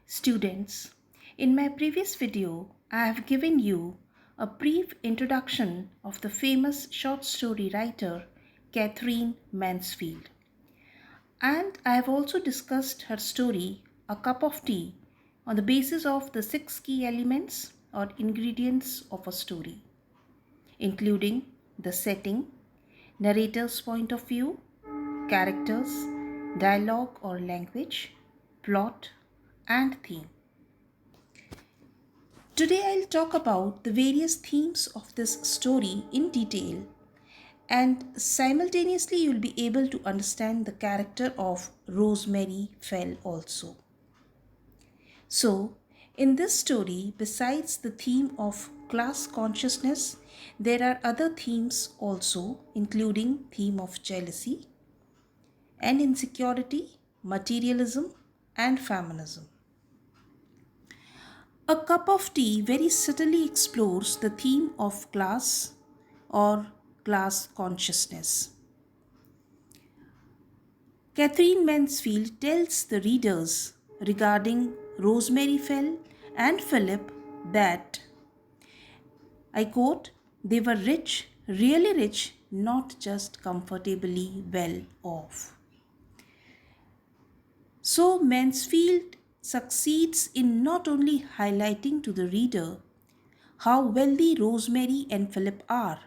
Students, in my previous video, I have given you a brief introduction of the famous short story writer Katherine Mansfield. And I have also discussed her story, A Cup of Tea, on the basis of the 6 key elements or ingredients of a story, including the setting, narrator's point of view, characters, dialogue or language, plot, and theme. Today I'll talk about the various themes of this story in detail, and simultaneously you'll be able to understand the character of Rosemary Fell also. So, in this story, besides the theme of class consciousness, there are other themes also, including theme of jealousy and insecurity, materialism, and feminism. A Cup of Tea very subtly explores the theme of class or class consciousness. Katherine Mansfield tells the readers regarding Rosemary Fell and Philip that, I quote, they were rich, really rich, not just comfortably well off. So Mansfield succeeds in not only highlighting to the reader how wealthy Rosemary and Philip are,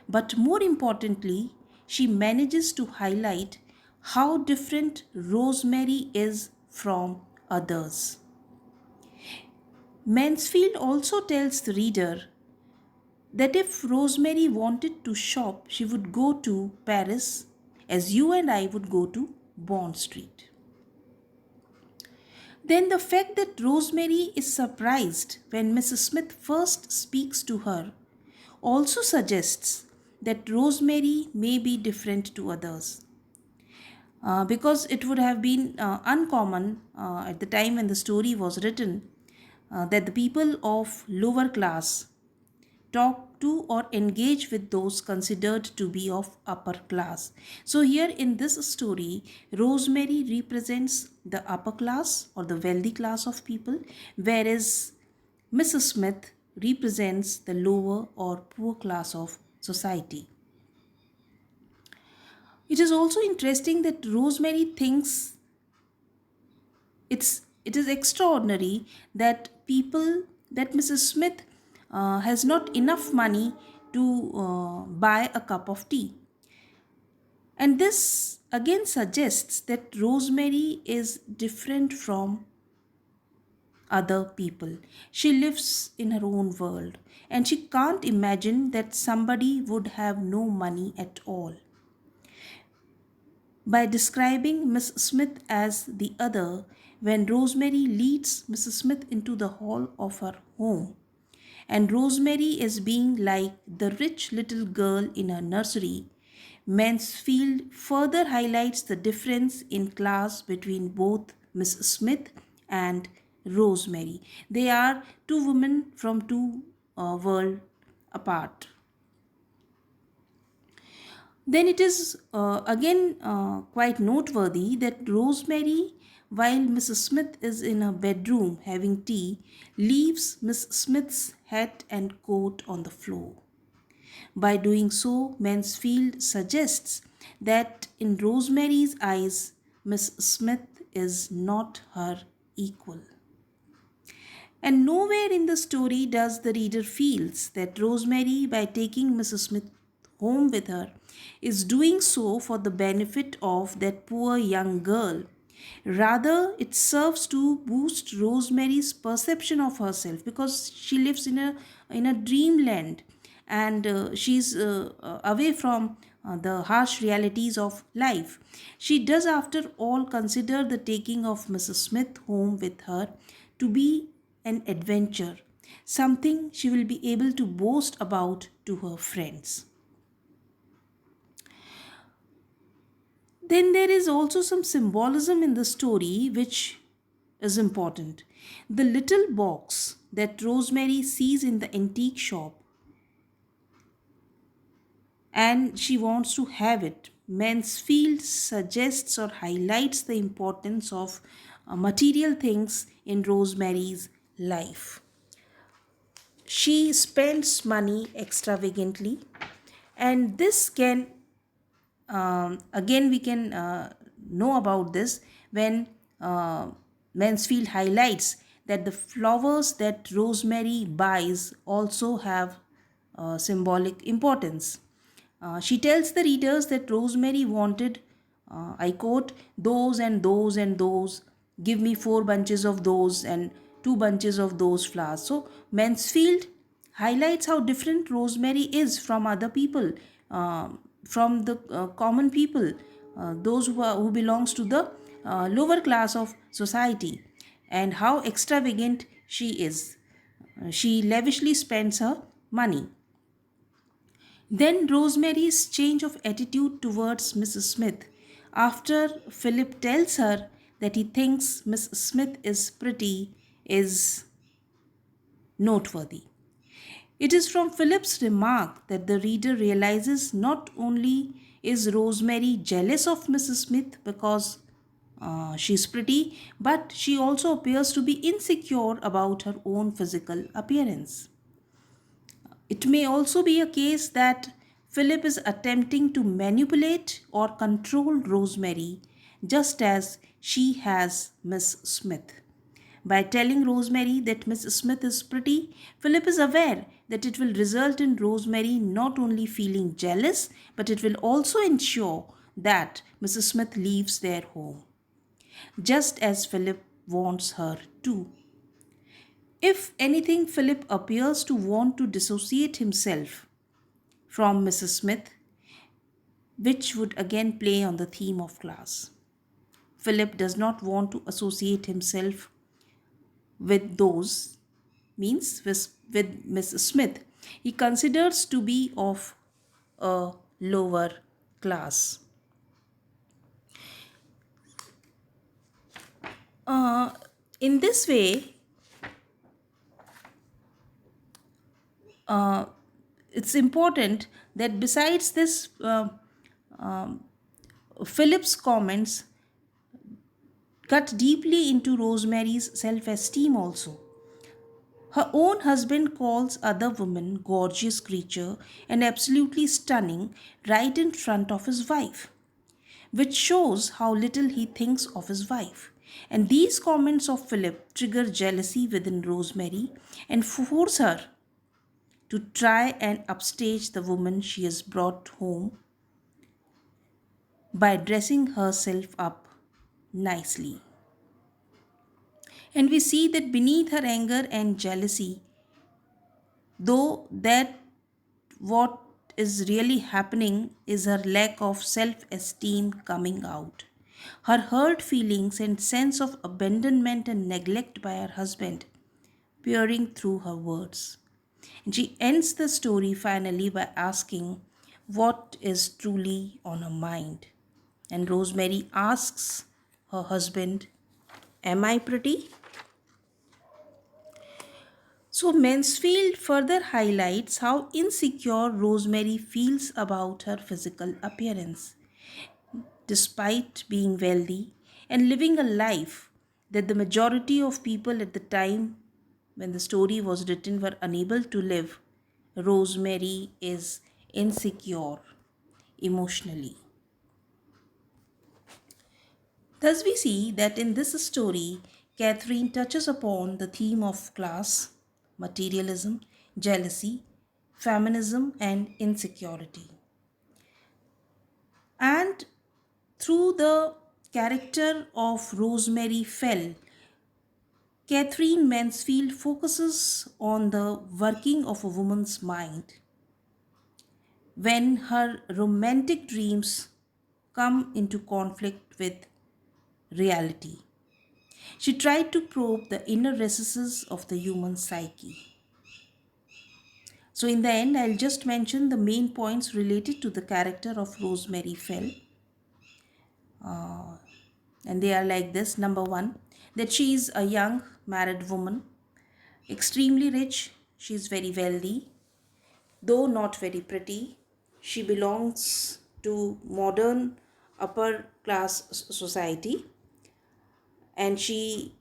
but more importantly, she manages to highlight how different Rosemary is from others. Mansfield also tells the reader that if Rosemary wanted to shop, she would go to Paris as you and I would go to Bond Street. Then the fact that Rosemary is surprised when Mrs. Smith first speaks to her also suggests that Rosemary may be different to others. Because it would have been uncommon at the time when the story was written that the people of lower class talk to or engage with those considered to be of upper class. So here in this story, Rosemary represents the upper class or the wealthy class of people, whereas Mrs. Smith represents the lower or poor class of society. It is also interesting that Rosemary thinks it is extraordinary that Mrs. Smith has not enough money to buy a cup of tea. And this again suggests that Rosemary is different from other people. She lives in her own world and she can't imagine that somebody would have no money at all. By describing Miss Smith as the other, when Rosemary leads Mrs. Smith into the hall of her home, and Rosemary is being like the rich little girl in her nursery, Mansfield further highlights the difference in class between both Miss Smith and Rosemary. They are two women from two worlds apart. Then it is again quite noteworthy that Rosemary, while Mrs. Smith is in her bedroom having tea, leaves Miss Smith's hat and coat on the floor. By doing so, Mansfield suggests that in Rosemary's eyes, Miss Smith is not her equal. And nowhere in the story does the reader feels that Rosemary, by taking Mrs. Smith home with her, is doing so for the benefit of that poor young girl. Rather, it serves to boost Rosemary's perception of herself because she lives in a dreamland and she's away from the harsh realities of life. She does, after all, consider the taking of Mrs. Smith home with her to be an adventure, something she will be able to boast about to her friends. Then there is also some symbolism in the story which is important. The little box that Rosemary sees in the antique shop and she wants to have it. Mansfield suggests or highlights the importance of material things in Rosemary's life. She spends money extravagantly, and this can again we can know about this when Mansfield highlights that the flowers that Rosemary buys also have symbolic importance. She tells the readers that Rosemary wanted, I quote, those and those and those. Give me 4 bunches of those and 2 bunches of those flowers. So Mansfield highlights how different Rosemary is from other people, from the common people, those who belongs to the lower class of society, and how extravagant she is. She lavishly spends her money. Then Rosemary's change of attitude towards Mrs. Smith after Philip tells her that he thinks Miss Smith is pretty is noteworthy. It is from Philip's remark that the reader realizes not only is Rosemary jealous of Mrs. Smith because she's pretty, but she also appears to be insecure about her own physical appearance. It may also be a case that Philip is attempting to manipulate or control Rosemary just as she has Miss Smith. By telling Rosemary that Miss Smith is pretty, Philip is aware that it will result in Rosemary not only feeling jealous, but it will also ensure that Mrs. Smith leaves their home, just as Philip wants her to. If anything, Philip appears to want to dissociate himself from Mrs. Smith, which would again play on the theme of class. Philip does not want to associate himself with those, means with Mrs. Smith. He considers to be of a lower class. Uh, in this way, uh, it's important that besides this, Philip's comments cut deeply into Rosemary's self esteem also. Her own husband calls other women gorgeous creature and absolutely stunning right in front of his wife, which shows how little he thinks of his wife. And these comments of Philip trigger jealousy within Rosemary and force her to try and upstage the woman she has brought home by dressing herself up nicely. And we see that beneath her anger and jealousy, though that what is really happening is her lack of self esteem coming out. Her hurt feelings and sense of abandonment and neglect by her husband peering through her words. And she ends the story finally by asking what is truly on her mind. And Rosemary asks her husband, am I pretty? So Mansfield further highlights how insecure Rosemary feels about her physical appearance, despite being wealthy and living a life that the majority of people at the time when the story was written were unable to live. Rosemary is insecure emotionally. Thus, we see that in this story, Catherine touches upon the theme of class, materialism, jealousy, feminism, and insecurity. And through the character of Rosemary Fell, Catherine Mansfield focuses on the working of a woman's mind when her romantic dreams come into conflict with reality. She tried to probe the inner recesses of the human psyche. So, in the end, I'll just mention the main points related to the character of Rosemary Fell. And they are like this. Number one, that she is a young married woman, extremely rich, she is very wealthy, though not very pretty. She belongs to modern upper class society, and she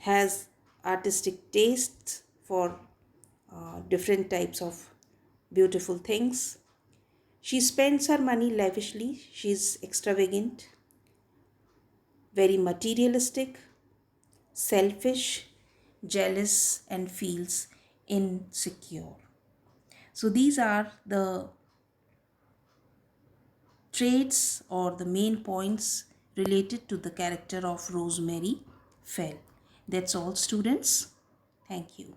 has artistic tastes for different types of beautiful things. She spends her money lavishly. She's extravagant, very materialistic, selfish, jealous, and feels insecure. So these are the traits or the main points related to the character of Rosemary Fell. That's all, students. Thank you.